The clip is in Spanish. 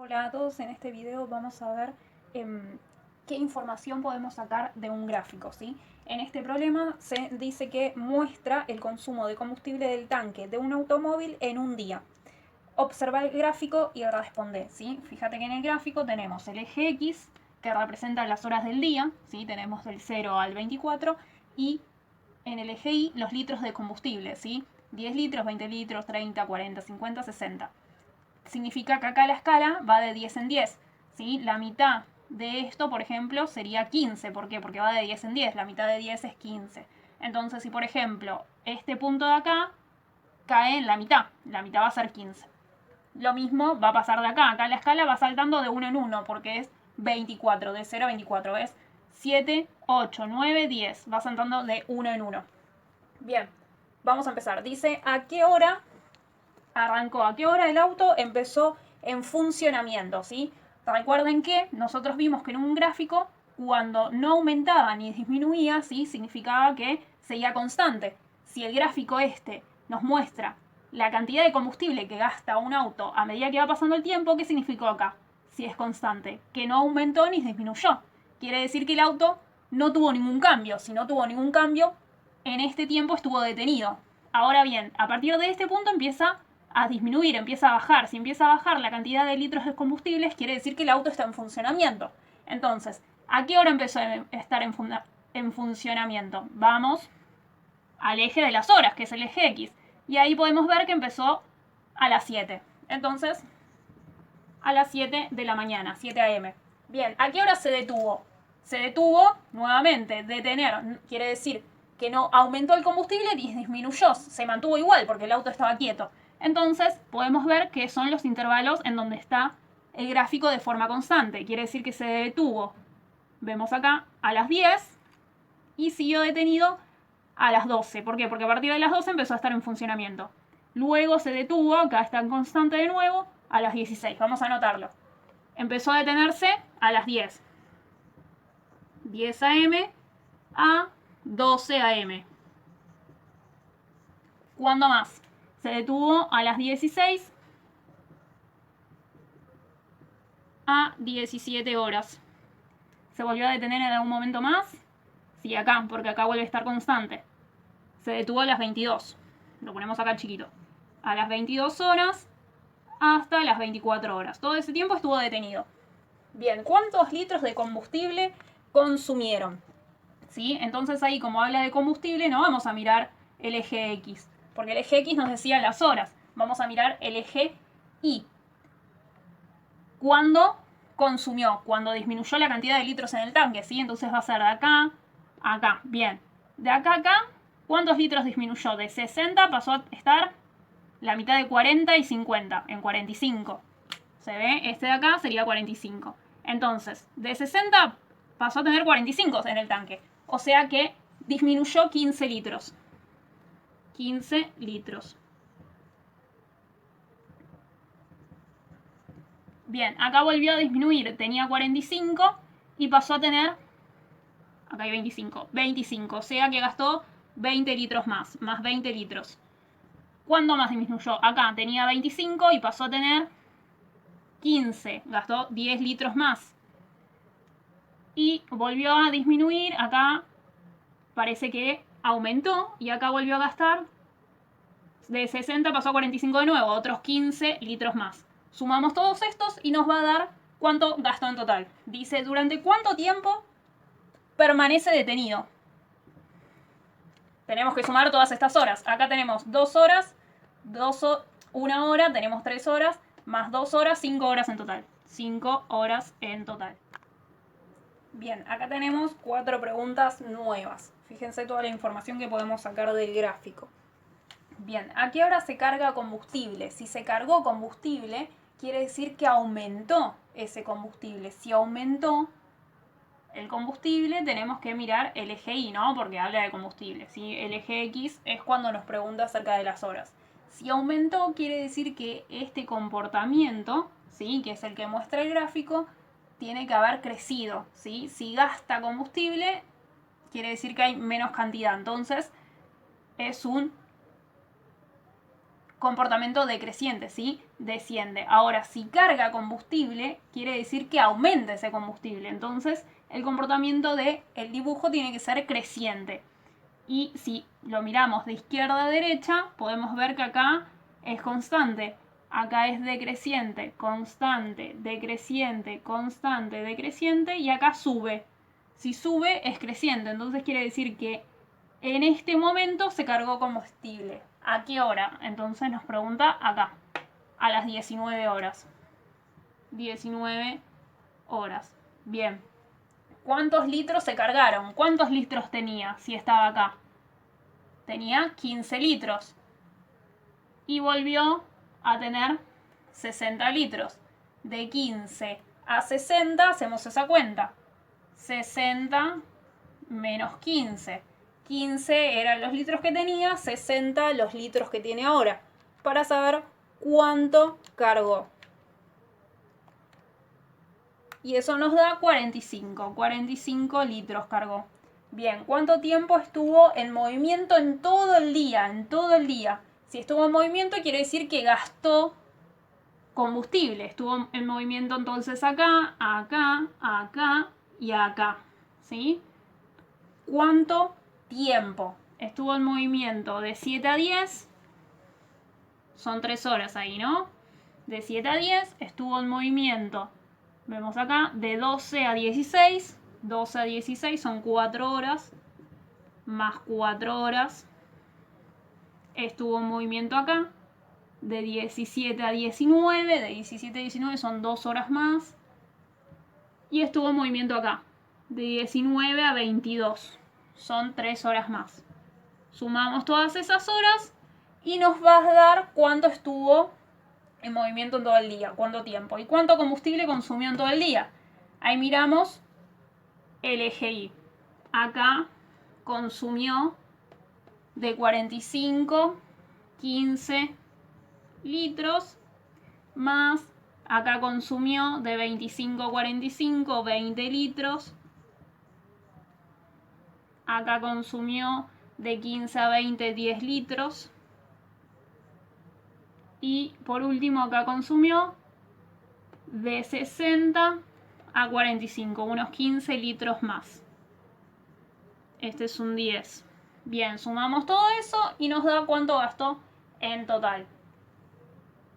Hola a todos, en este video vamos a ver qué información podemos sacar de un gráfico, ¿sí? En este problema se dice que muestra el consumo de combustible del tanque de un automóvil en un día. Observa el gráfico y responde, ¿sí? Fíjate que en el gráfico tenemos el eje X, que representa las horas del día, ¿sí? Tenemos del 0 al 24, y en el eje Y los litros de combustible, ¿sí? 10 litros, 20 litros, 30, 40, 50, 60. Significa que acá la escala va de 10 en 10, ¿sí? La mitad de esto, por ejemplo, sería 15. ¿Por qué? Porque va de 10 en 10. La mitad de 10 es 15. Entonces, si por ejemplo este punto de acá cae en la mitad va a ser 15. Lo mismo va a pasar de acá. Acá la escala va saltando de 1 en 1 porque es 24, de 0 a 24. ¿Ves? 7, 8, 9, 10. Va saltando de 1 en 1. Bien, vamos a empezar. Dice, ¿a qué hora arrancó? ¿A qué hora el auto empezó en funcionamiento? ¿Sí? Recuerden que nosotros vimos que en un gráfico, cuando no aumentaba ni disminuía, ¿sí? Significaba que seguía constante. Si el gráfico este nos muestra la cantidad de combustible que gasta un auto a medida que va pasando el tiempo, ¿qué significó acá? Si es constante, que no aumentó ni disminuyó. Quiere decir que el auto no tuvo ningún cambio. Si no tuvo ningún cambio, en este tiempo estuvo detenido. Ahora bien, a partir de este punto empieza a disminuir, empieza a bajar. Si empieza a bajar la cantidad de litros de combustibles, quiere decir que el auto está en funcionamiento. Entonces, ¿a qué hora empezó a estar en funcionamiento? Vamos al eje de las horas, que es el eje X. Y ahí podemos ver que empezó a las 7. Entonces, a las 7 de la mañana, 7 a.m. Bien, ¿a qué hora se detuvo? Se detuvo nuevamente, detener. Quiere decir que no aumentó el combustible ni disminuyó, se mantuvo igual porque el auto estaba quieto. Entonces podemos ver que son los intervalos en donde está el gráfico de forma constante. Quiere decir que se detuvo, vemos acá, a las 10 y siguió detenido a las 12. ¿Por qué? Porque a partir de las 12 empezó a estar en funcionamiento. Luego se detuvo, acá está en constante de nuevo, a las 16. Vamos a anotarlo. Empezó a detenerse a las 10. 10 a.m. a 12 a.m. ¿Cuándo más? Se detuvo a las 16 a 17 horas. ¿Se volvió a detener en algún momento más? Sí, acá, porque acá vuelve a estar constante. Se detuvo a las 22. Lo ponemos acá chiquito. A las 22 horas hasta las 24 horas. Todo ese tiempo estuvo detenido. Bien, ¿cuántos litros de combustible consumieron? ¿Sí? Entonces ahí, como habla de combustible, no vamos a mirar el eje X, porque el eje X nos decía las horas. Vamos a mirar el eje Y. ¿Cuándo consumió? Cuando disminuyó la cantidad de litros en el tanque, ¿sí? Entonces va a ser de acá a acá. Bien. De acá a acá, ¿cuántos litros disminuyó? De 60 pasó a estar la mitad de 40 y 50, en 45. ¿Se ve? Este de acá sería 45. Entonces, de 60 pasó a tener 45 en el tanque. O sea que disminuyó 15 litros. 15 litros. Bien, acá volvió a disminuir. Tenía 45 y pasó a tener, acá hay 25, 25. O sea que gastó 20 litros más 20 litros. ¿Cuándo más disminuyó? Acá tenía 25 y pasó a tener 15. Gastó 10 litros más. Y volvió a disminuir. Acá parece que aumentó y acá volvió a gastar. De 60 pasó a 45 de nuevo, otros 15 litros más. Sumamos todos estos y nos va a dar cuánto gastó en total. Dice, ¿durante cuánto tiempo permanece detenido? Tenemos que sumar todas estas horas. Acá tenemos 2 horas, 1 hora, tenemos 3 horas, más 2 horas, 5 horas en total. 5 horas en total. Bien, acá tenemos 4 preguntas nuevas. Fíjense toda la información que podemos sacar del gráfico. Bien, ¿a qué hora se carga combustible? Si se cargó combustible, quiere decir que aumentó ese combustible. Si aumentó el combustible, tenemos que mirar el eje Y, ¿no? Porque habla de combustible. ¿Sí? El eje X es cuando nos pregunta acerca de las horas. Si aumentó, quiere decir que este comportamiento, ¿sí? Que es el que muestra el gráfico, tiene que haber crecido. ¿Sí? Si gasta combustible, quiere decir que hay menos cantidad. Entonces, es un comportamiento decreciente, ¿sí? Desciende. Ahora, si carga combustible, quiere decir que aumenta ese combustible. Entonces, el comportamiento del dibujo tiene que ser creciente. Y si lo miramos de izquierda a derecha, podemos ver que acá es constante. Acá es decreciente, constante, decreciente, constante, decreciente, y acá sube. Si sube es creciente, entonces quiere decir que en este momento se cargó combustible. ¿A qué hora? Entonces nos pregunta acá, a las 19 horas. 19 horas. Bien. ¿Cuántos litros se cargaron? ¿Cuántos litros tenía si estaba acá? Tenía 15 litros. Y volvió a tener 60 litros. De 15 a 60 hacemos esa cuenta. 60 menos 15. 15 eran los litros que tenía, 60 los litros que tiene ahora. Para saber cuánto cargó. Y eso nos da 45. 45 litros cargó. Bien, ¿cuánto tiempo estuvo en movimiento en todo el día? En todo el día. Si estuvo en movimiento quiere decir que gastó combustible. Estuvo en movimiento entonces acá, acá, acá y acá. ¿Sí? ¿Cuánto tiempo? Estuvo en movimiento de 7 a 10. Son 3 horas ahí, ¿no? De 7 a 10 estuvo en movimiento. Vemos acá, de 12 a 16. 12 a 16 son 4 horas. Más 4 horas. Estuvo en movimiento acá. De 17 a 19. De 17 a 19 son 2 horas más. Y estuvo en movimiento acá. De 19 a 22. Son 3 horas más. Sumamos todas esas horas y nos va a dar cuánto estuvo en movimiento en todo el día, cuánto tiempo y cuánto combustible consumió en todo el día. Ahí miramos el eje Y. Acá consumió de 45, 15 litros, más acá consumió de 25 a 45, 20 litros. Acá consumió de 15 a 20, 10 litros. Y por último acá consumió de 60 a 45, unos 15 litros más. Este es un 10. Bien, sumamos todo eso y nos da cuánto gastó en total.